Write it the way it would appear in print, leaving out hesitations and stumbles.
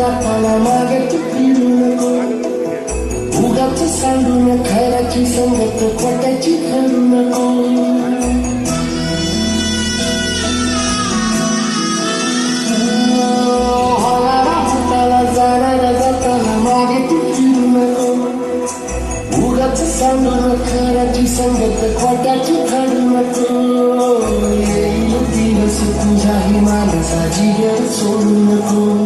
जाताना मागे तू फिरू नको उगाच सांडून खऱ्याची संगत खोट्याची करू नको सांडून खऱ्याची संगत खोट्याची खडू नको येईल दिवस तुझ्याही माणसाची गैर सोडू नको